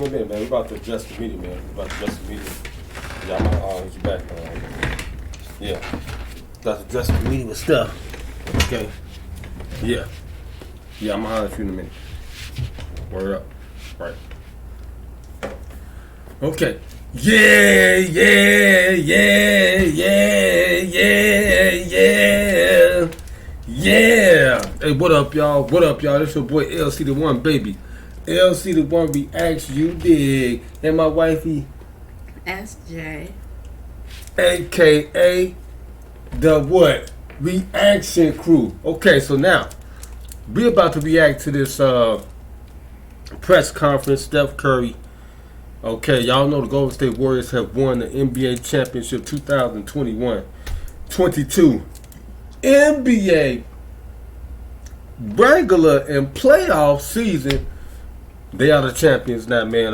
in a minute, man. We're about to adjust the meeting, man. We're about to adjust the meeting. Y'all might hit you back. Yeah. About to adjust the meeting with stuff. Okay. Yeah. Yeah, I'm gonna holler at you in a minute. Word up. Right. Okay. Yeah. Hey, what up, y'all? What up, y'all? This your boy LCDAONE, baby. LCDAONE reacts, you dig. And my wifey, S.Ja'E, AKA the what? Reaction crew. Okay, so now we about to react to this press conference. Steph Curry. Okay, y'all know the Golden State Warriors have won the NBA championship 2021-22. NBA regular and playoff season. They are the champions now, man.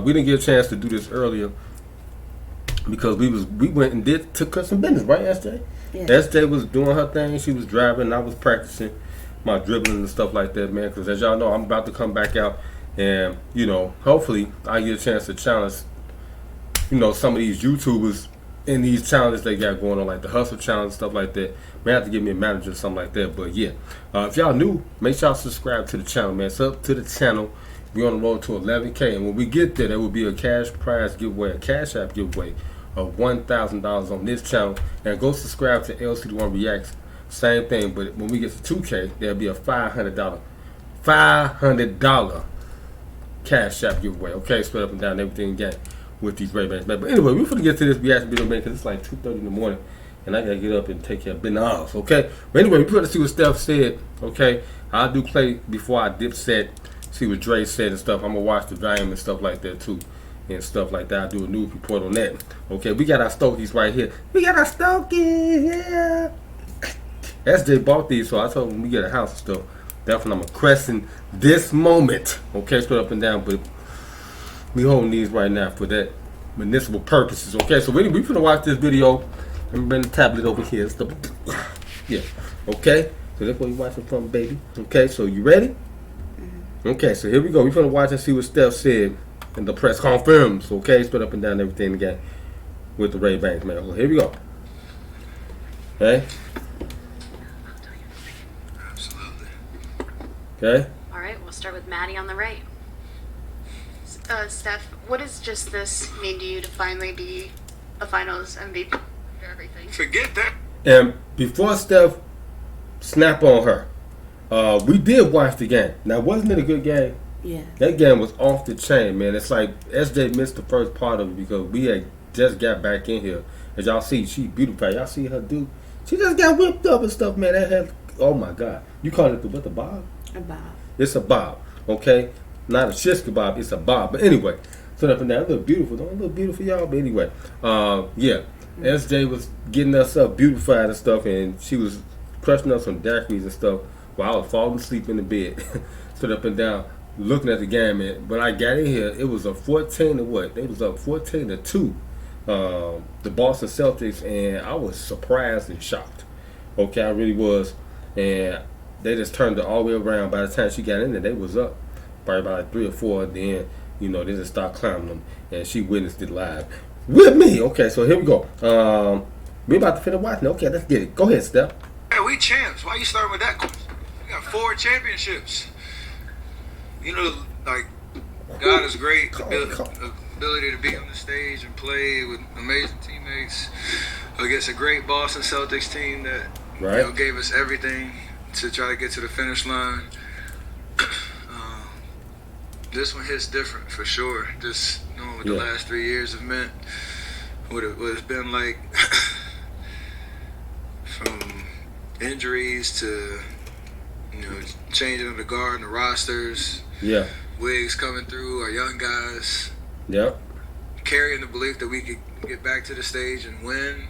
We didn't get a chance to do this earlier because we went and took us some business, right, S.Ja'E? Yeah. S.Ja'E was doing her thing. She was driving, and I was practicing my dribbling and stuff like that, man. Because as y'all know, I'm about to come back out, and hopefully I get a chance to challenge, some of these YouTubers in these challenges they got going on, like the hustle challenge, stuff like that. May have to give me a manager or something like that. But yeah, if y'all new, make sure y'all subscribe to the channel, man. It's up to the channel. We on the road to 11K, and when we get there, there will be a cash prize giveaway, a cash app giveaway of $1,000 on this channel. And go subscribe to LCDAONE Reacts. Same thing, but when we get to 2K, there'll be a $500 cash app giveaway. Okay, straight up and down, everything again with these Ray-Bans, man. But anyway, we're gonna get to this reaction video, man, because it's like 2:30 in the morning, and I gotta get up and take care of business. Okay, but anyway, we're gonna see what Steph said. Okay, I'll do play before I dip set, see what Dre said and stuff. I'm gonna watch the volume and stuff like that too, and stuff like that. I'll do a news report on that. Okay, we got our Stokies right here. We got our Stokies, yeah. S.Ja'E bought these, so I told him we get a house and stuff. Definitely, I'm requesting this moment. Okay, straight up and down, but we holding these right now for that municipal purposes. Okay, so we finna watch this video. Let me bring the tablet over here. Stuff. Yeah. Okay, so that's where you watching from, baby. Okay, so you ready? Okay, so here we go. We finna watch and see what Steph said in the press conference. Okay, straight up and down everything again with the Ray-Bans, man. So here we go. Okay. Okay. All right, we'll start with Maddie on the right. Steph, what does just this mean to you to finally be a Finals MVP for everything? Forget that. And before Steph snap on her, we did watch the game. Now, wasn't it a good game? Yeah. That game was off the chain, man. It's like S.Ja'E missed the first part of it because we had just got back in here. As y'all see, she beautiful. Y'all see her do? She just got whipped up and stuff, man. That had, oh my God. You call it the bob? A bob. It's a bob, okay? Not a shish kebab, it's a bob. But anyway, so up and down, look beautiful. Don't look beautiful, y'all. But anyway, yeah, S.Ja'E was getting us up beautified and stuff, and she was crushing us on daiquiris and stuff while I was falling asleep in the bed. Stood up and down, looking at the game, man. When I got in here, it was a 14 to what? They was up 14 to 2, the Boston Celtics, and I was surprised and shocked. Okay, I really was, and they just turned it all the way around. By the time she got in there, they was up probably about like 3 or 4. Then, they just start climbing them. And she witnessed it live with me. Okay, so here we go. We about to finish watching. Okay, let's get it. Go ahead, Steph. Hey, we champs. Why you starting with that question? We got 4 championships. Like, God is great. Ability to be on the stage and play with amazing teammates against a great Boston Celtics team that gave us everything to try to get to the finish line. This one hits different for sure. Just knowing what the last 3 years have meant, what it's been like, from injuries to changing of the guard and the rosters. Yeah. Wigs coming through, our young guys. Yep. Carrying the belief that we could get back to the stage and win,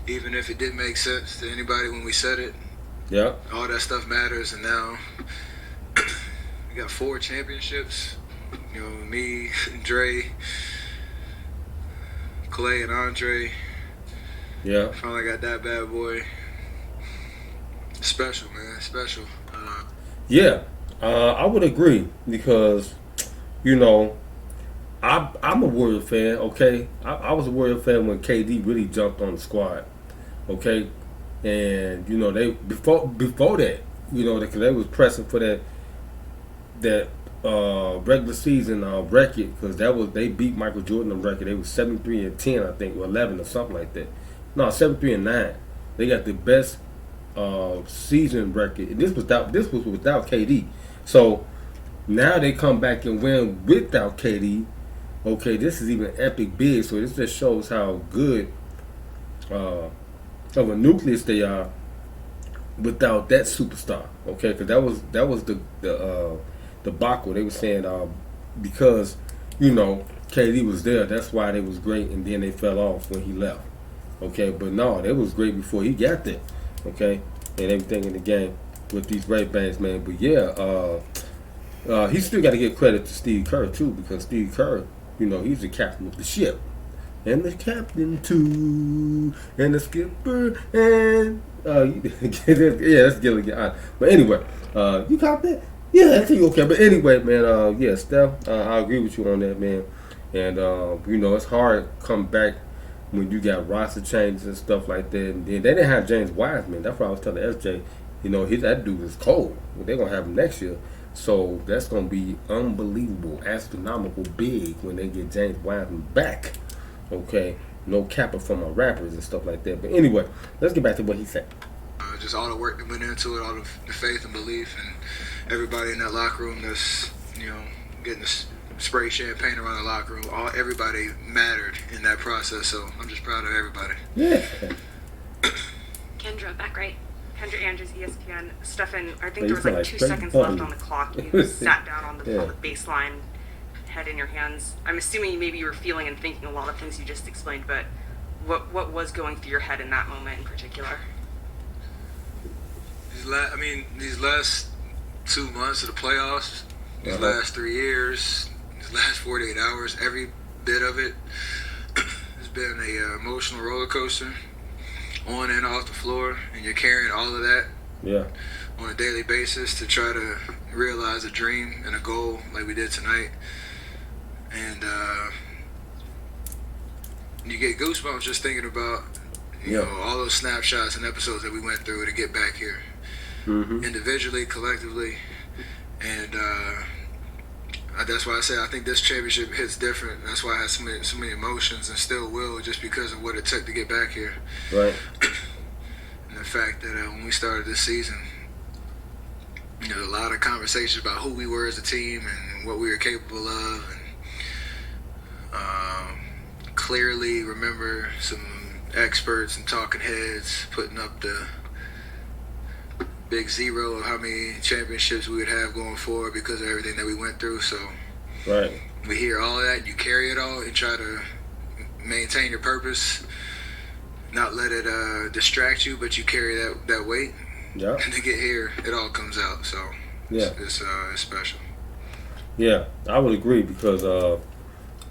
even if it didn't make sense to anybody when we said it. Yeah. All that stuff matters, and now we got 4 championships. Me, Dre, Clay, and Andre. Yeah. Finally got that bad boy. Special, man. Special. Yeah. I would agree because, I'm a Warrior fan, okay? I was a Warrior fan when KD really jumped on the squad, okay? And you know they before that, you know, because they was pressing for that regular season record, because they beat Michael Jordan on record. They was 73-10, I think, or 11 or something like that. No, 73-9. They got the best season record. And this was without KD. So now they come back and win without KD. Okay, this is even epic big. So this just shows how good of a nucleus they are without that superstar. Okay, because that was the debacle. They were saying because you know KD was there, that's why they was great, and then they fell off when he left. Okay, but no, they was great before he got there. Okay, and everything in the game with these Ray-Bans, man. But yeah, he still got to give credit to Steve Kerr too, because Steve Kerr, you know, he's the captain of the ship, and the captain too, and the skipper, and yeah, let's get it on. But anyway, you caught that? Yeah, I think okay. But anyway, man, yeah, Steph, I agree with you on that, man. And you know, it's hard to come back when you got roster changes and stuff like that. And then they didn't have James Wiseman. That's what I was telling S.Ja'E. You know, that dude is cold. They're gonna have him next year, so that's gonna be unbelievable, astronomical big when they get James Wiseman back. Okay, no capper for my rappers and stuff like that. But anyway, let's get back to what he said. Just all the work that went into it, all the faith and belief, and everybody in that locker room that's, you know, getting the spray champagne around the locker room. Everybody mattered in that process, so I'm just proud of everybody. Yeah. Kendra, back right. Kendra Andrews, ESPN. Stefan, I think there was like 2 seconds left on the clock. You sat down on the baseline, head in your hands. I'm assuming maybe you were feeling and thinking a lot of things you just explained, but what was going through your head in that moment in particular? These last 2 months of the playoffs, these last 3 years, these last 48 hours, every bit of it has been a emotional roller coaster, on and off the floor, and you're carrying all of that on a daily basis to try to realize a dream and a goal like we did tonight. And you get goosebumps just thinking about you know, all those snapshots and episodes that we went through to get back here. Individually, collectively, and that's why I say I think this championship hits different. That's why I had so many emotions and still will, just because of what it took to get back here. Right. And the fact that when we started this season, you know, a lot of conversations about who we were as a team and what we were capable of, and clearly remember some experts and talking heads putting up the big zero of how many championships we would have going forward because of everything that we went through. So we hear all of that, you carry it all and try to maintain your purpose, not let it distract you, but you carry that weight. Yeah. And to get here, it all comes out. So it's special. Yeah, I would agree because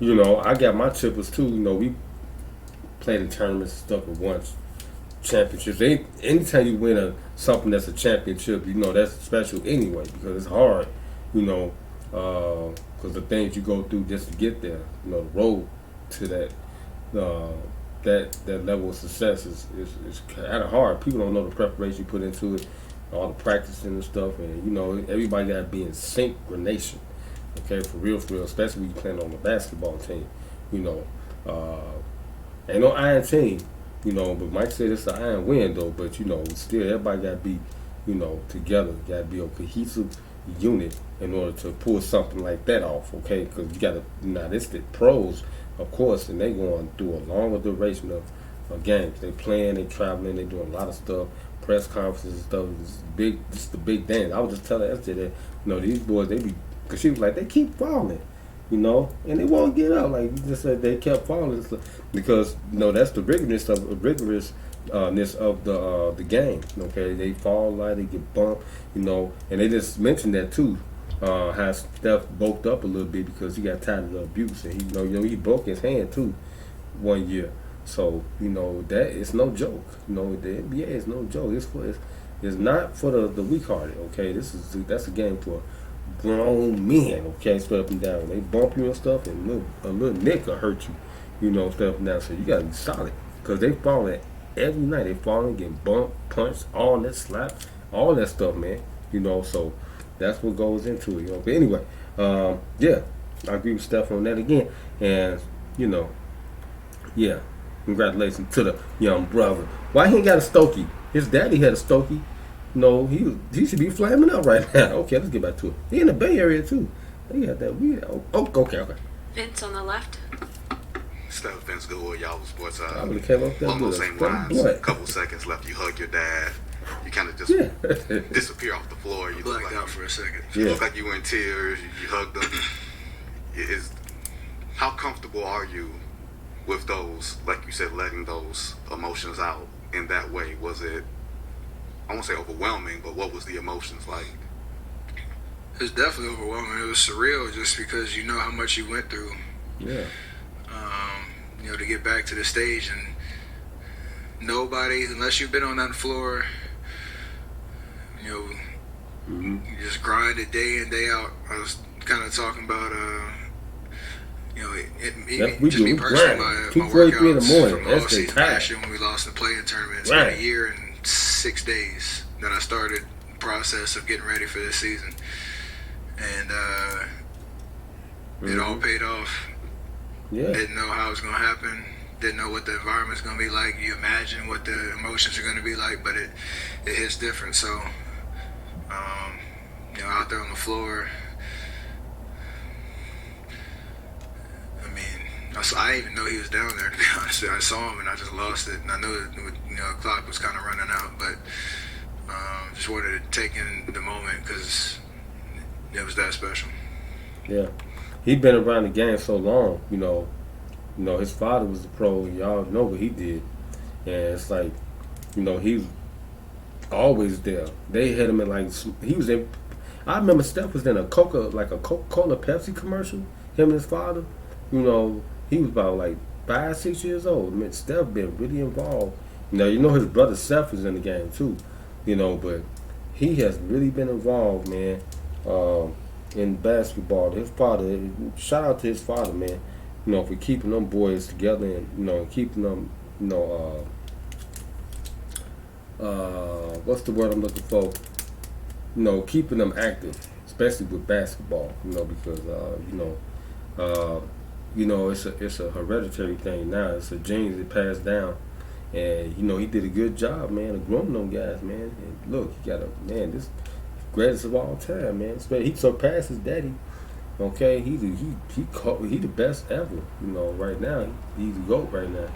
you know, I got my chippers too. You know, we played in tournaments and stuff at once. Championships. Anytime you win something that's a championship, you know that's special anyway because it's hard, you know, because the things you go through just to get there, you know, the road to that level of success is kind of hard. People don't know the preparation you put into it, all the practicing and stuff, and you know everybody got to be in synchronization. Okay, for real, especially when you playing on a basketball team, you know, ain't no iron team. You know, but Mike said it's an iron win, though. But, you know, still, everybody got to be, you know, together. Got to be a cohesive unit in order to pull something like that off, okay? Because you got to, now, this the pros, of course, and they going through a longer duration of games. They playing, they traveling, they doing a lot of stuff, press conferences and stuff. This is the big thing. I was just telling Esther that, you know, these boys, they be, because she was like, they keep falling. You know, and they won't get up. Like you just said, they kept falling because you know that's the rigorousness of the game. Okay, they fall like they get bumped. You know, and they just mentioned that too. How Steph bulked up a little bit because he got tired of the abuse, and he broke his hand too one year. So you know that it's no joke. You know the NBA is no joke. It's not for the weak-hearted. Okay, that's a game for grown men, okay, straight up and down. They bump you and stuff, and a little nick will hurt you, straight up and down. So you gotta be solid, because they falling every night. They falling, getting bumped, punched, all that slap, all that stuff, man. So that's what goes into it, But anyway, yeah, I agree with Steph on that again, and yeah, congratulations to the young brother. Why he ain't got a Stokey? His daddy had a Stokey. No, he should be flaming up right now. Okay, let's get back to it. He in the Bay Area too. They got that weird. Okay. Vince on the left. Steph, Vince Good, Yahoo Sports. I would have came up there. Along those same lines. A couple seconds left. You hug your dad. You kind of just disappear off the floor. You blacked out for a second. You look like you were in tears. You hugged them. How comfortable are you with those, like you said, letting those emotions out in that way? Was it, I won't say overwhelming, but what was the emotions like? It was definitely overwhelming. It was surreal just because you know how much you went through. Yeah. To get back to the stage, and nobody, unless you've been on that floor, you just grind it day in, day out. I was kind of talking about, just me personally, my workouts from all season last year when we lost the play-in tournament. It's been a year and 6 days that I started the process of getting ready for this season. And it all paid off. Yeah. Didn't know how it was going to happen. Didn't know what the environment's going to be like. You imagine what the emotions are going to be like, but it hits different. So, out there on the floor, I didn't even know he was down there, to be honest. I saw him and I just lost it. And I knew the clock was kind of running out, but just wanted to take in the moment because it was that special. Yeah. He'd been around the game so long, his father was a pro, and y'all know what he did. And it's like, he was always there. They had him in he was in, I remember Steph was in a Coca-Cola Pepsi commercial, him and his father. He was about 5, 6 years old. I mean, Steph been really involved. His brother Seth is in the game too, but he has really been involved, man, in basketball. His father, shout out to his father, man, for keeping them boys together and, keeping them, what's the word I'm looking for? Keeping them active, especially with basketball, because, it's a hereditary thing now. It's a genes that pass down. And, he did a good job, man, of growing them guys, man. And look, he got this greatest of all time, man. He surpassed his daddy. Okay, he the best ever. Right now, he's the GOAT right now.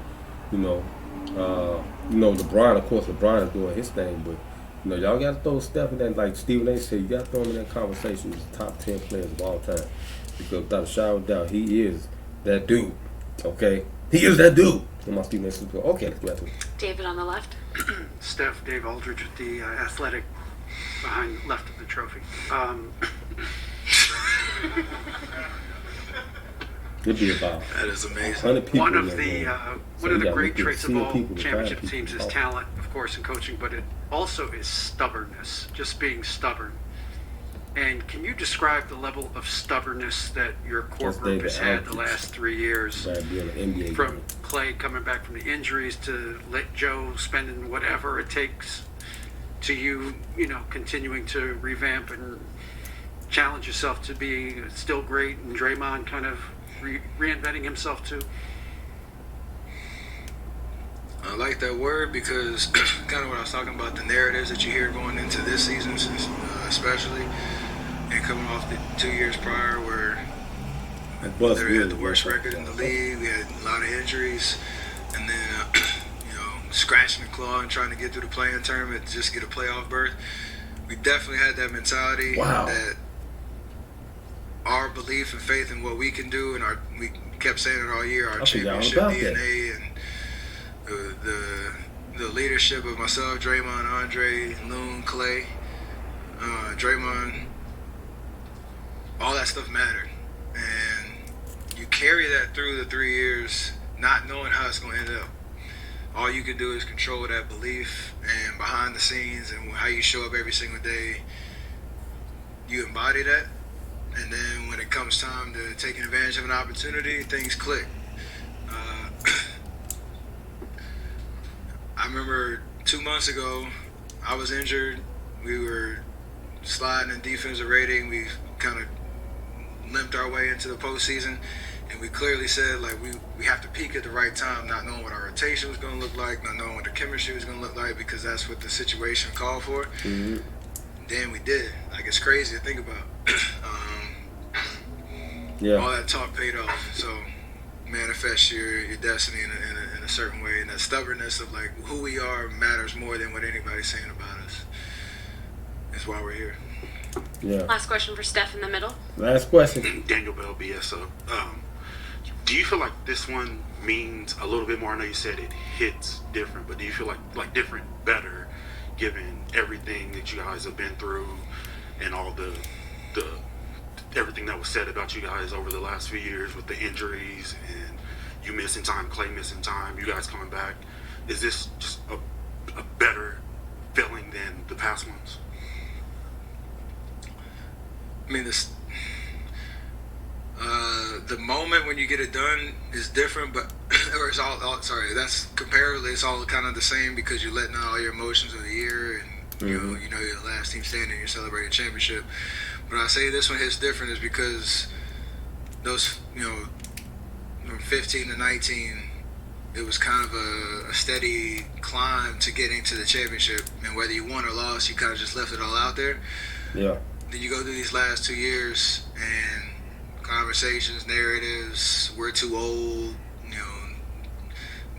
LeBron, of course, LeBron is doing his thing, but y'all got to throw Steph in that, like Stephen A. said, you got to throw him in that conversation as the top 10 players of all time, because without a shadow of doubt, he is that dude. Okay, he is that dude. And my Stephen A. Okay, let's go. David on the left. Steph, Dave Aldridge with the athletic behind left of the trophy. It'd be about that is amazing. 100 people. One of the great traits of all championship teams is talent, of course, and coaching, but it also is stubbornness, just being stubborn. And can you describe the level of stubbornness that your core group has had the last 3 years? From Clay coming back from the injuries to let Joe spending whatever it takes to you continuing to revamp and challenge yourself to be still great, and Draymond kind of reinventing himself too. I like that word because kind of what I was talking about, the narratives that you hear going into this season, especially, and coming off the 2 years prior where they had the worst record in the league, we had a lot of injuries, and then scratching and clawing, trying to get through the play-in tournament to just get a playoff berth. We definitely had that mentality. Wow. That our belief and faith in what we can do, and we kept saying it all year, our championship DNA and the leadership of myself, Draymond, Andre, Loon, Clay, Draymond, all that stuff mattered. And you carry that through the 3 years, not knowing how it's going to end up. All you can do is control that belief, and behind the scenes and how you show up every single day, you embody that. and then when it comes time to taking advantage of an opportunity, things click. I remember 2 months ago, I was injured. We were sliding in defensive rating. We kind of limped our way into the postseason, and we clearly said, like, we have to peak at the right time, not knowing what our rotation was going to look like, not knowing what the chemistry was going to look like, because that's what the situation called for. Mm-hmm. Then we did. Like, it's crazy to think about. All that talk paid off. So manifest your destiny in a certain way, and that stubbornness of, like, who we are matters more than what anybody's saying about us. That's why we're here. Yeah. Last question for Steph in the middle. Last question. Daniel Bell, BSO. Do you feel like this one means a little bit more? I know you said it hits different, but do you feel like different better, given everything that you guys have been through and all the everything that was said about you guys over the last few years with the injuries and you missing time, Clay missing time, you guys coming back? Is this just a better feeling than the past ones? I mean, the moment when you get it done is different, but or it's all sorry. That's comparably, it's all kind of the same because you're letting out all your emotions of the year, and you know you're the last team standing. You're celebrating a championship. But I say this one hits different is because those from 15 to 19, it was kind of a steady climb to getting to the championship, and whether you won or lost, you kind of just left it all out there. Yeah. Then you go through these last 2 years and conversations, narratives, we're too old,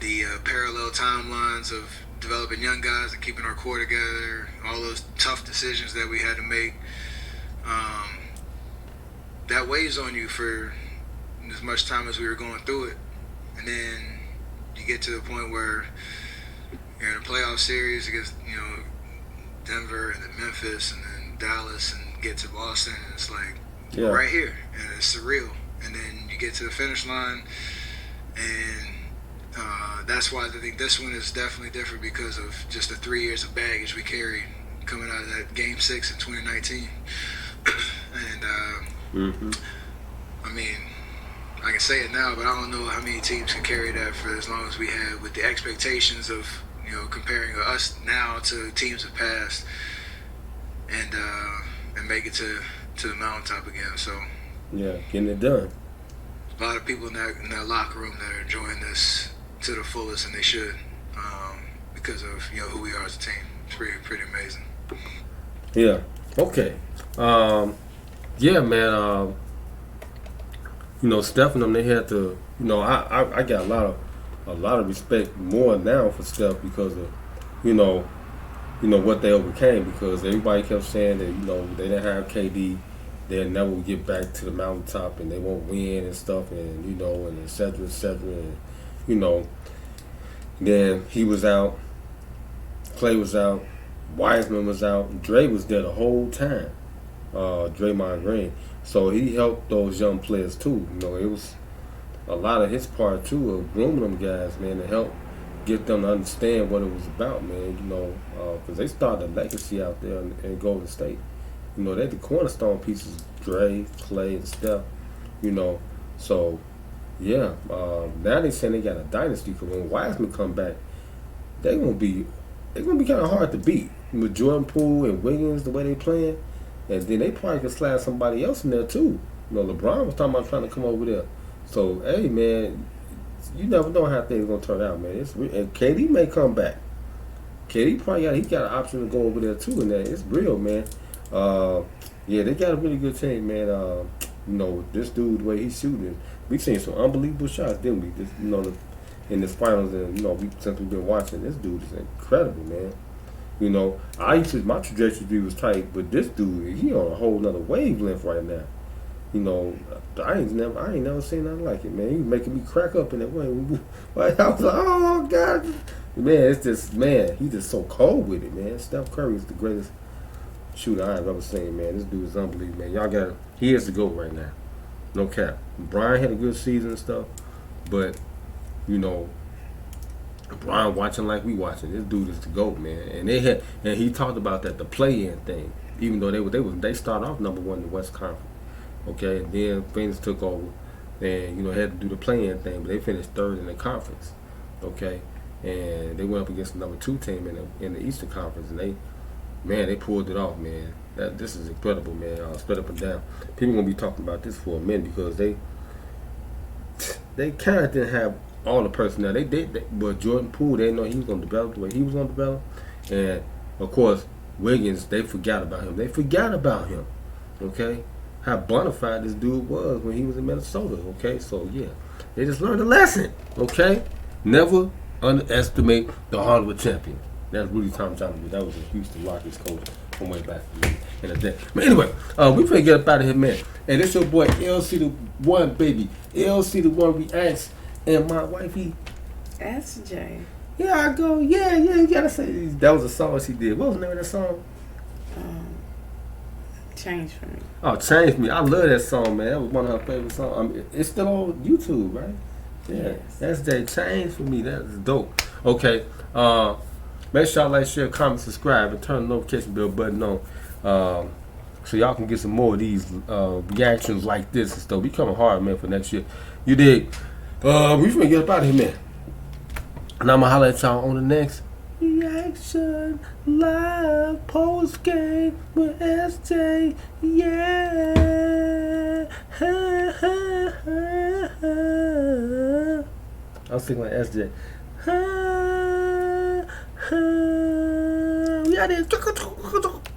the parallel timelines of developing young guys and keeping our core together, all those tough decisions that we had to make. That weighs on you for as much time as we were going through it. And then you get to the point where you're in a playoff series against, Denver and then Memphis and then Dallas, and get to Boston, and it's like, we're right here, and it's surreal. And then you get to the finish line, and that's why I think this one is definitely different because of just the 3 years of baggage we carried coming out of that Game 6 in 2019. And I mean, I can say it now, but I don't know how many teams can carry that for as long as we have, with the expectations of comparing us now to teams of past, and make it to the mountaintop again. So yeah, getting it done. A lot of people in that locker room that are enjoying this to the fullest, and they should, because of who we are as a team. It's pretty amazing. Yeah. Okay. Yeah, man. Steph and them, they had to. I got a lot of respect more now for Steph because of what they overcame, because everybody kept saying that they didn't have KD, they'll never get back to the mountaintop and they won't win and stuff, and and et cetera, and then he was out, Clay was out, Wiseman was out, and Dre was there the whole time, Draymond Green. So he helped those young players too. It was a lot of his part too of grooming them guys, man, to help get them to understand what it was about, man. Because they started a legacy out there in Golden State. They're the cornerstone pieces, Dre, Clay, and Steph. So yeah. Now they saying they got a dynasty, because when Wiseman come back, they're gonna be kind of hard to beat with Jordan Poole and Wiggins the way they playing. And then they probably could slide somebody else in there too. LeBron was talking about trying to come over there. So, hey, man, you never know how things gonna turn out, man. And KD may come back. KD probably got an option to go over there too, and it's real, man. Yeah, they got a really good team, man. This dude, the way he's shooting, we've seen some unbelievable shots, didn't we? In this finals, and since we've been watching, this dude is incredible, man. My trajectory was tight, but this dude, he on a whole nother wavelength right now. I ain't never seen nothing like it, man. He was making me crack up in that way. I was like, oh God, man, it's just, man, he just so cold with it, man. Steph Curry is the greatest shooter I've ever seen, man. This dude is unbelievable, man. He has to go right now. No cap. Brian had a good season and stuff, but Brian watching like we watching. This dude is the GOAT, man. And he talked about that, the play-in thing. Even though they started off number one in the West Conference, Okay, and then Phoenix took over, and had to do the play-in thing, but they finished third in the conference. Okay, and they went up against the number 2 team in the Eastern Conference, and they pulled it off, man. This is incredible, man. Split up and down. People gonna be talking about this for a minute because they kind of didn't have all the personnel. They did, but Jordan Poole, they didn't know he was gonna develop the way he was gonna develop, and of course Wiggins, they forgot about him. Okay, how bona fide this dude was when he was in Minnesota. Okay, so yeah, they just learned a lesson. Okay, never underestimate the heart of a champion. That's Rudy Thompson. That was a Houston Rockets coach from way back in the day. But anyway, we finna get up out of here, man. And it's your boy LCDAONE, baby. LCDAONE reacts, and my wifey S.Ja'E. Yeah, I go. Yeah. You gotta say that was a song she did. What was the name of that song? Change for Me. Oh, Change Me. I love that song, man. That was one of her favorite songs. It's still on YouTube, right? Yeah. Yes. S.Ja'E, Change for Me. That is dope. Okay. Make sure y'all like, share, comment, subscribe, and turn the notification bell button on, so y'all can get some more of these reactions like this and stuff. We coming hard, man, for next year. You dig? We finna get up out of here, man. And I'm gonna holler at y'all on the next reaction live Postgame with S.Ja'E. Yeah. I was thinking like S.Ja'e. We out here.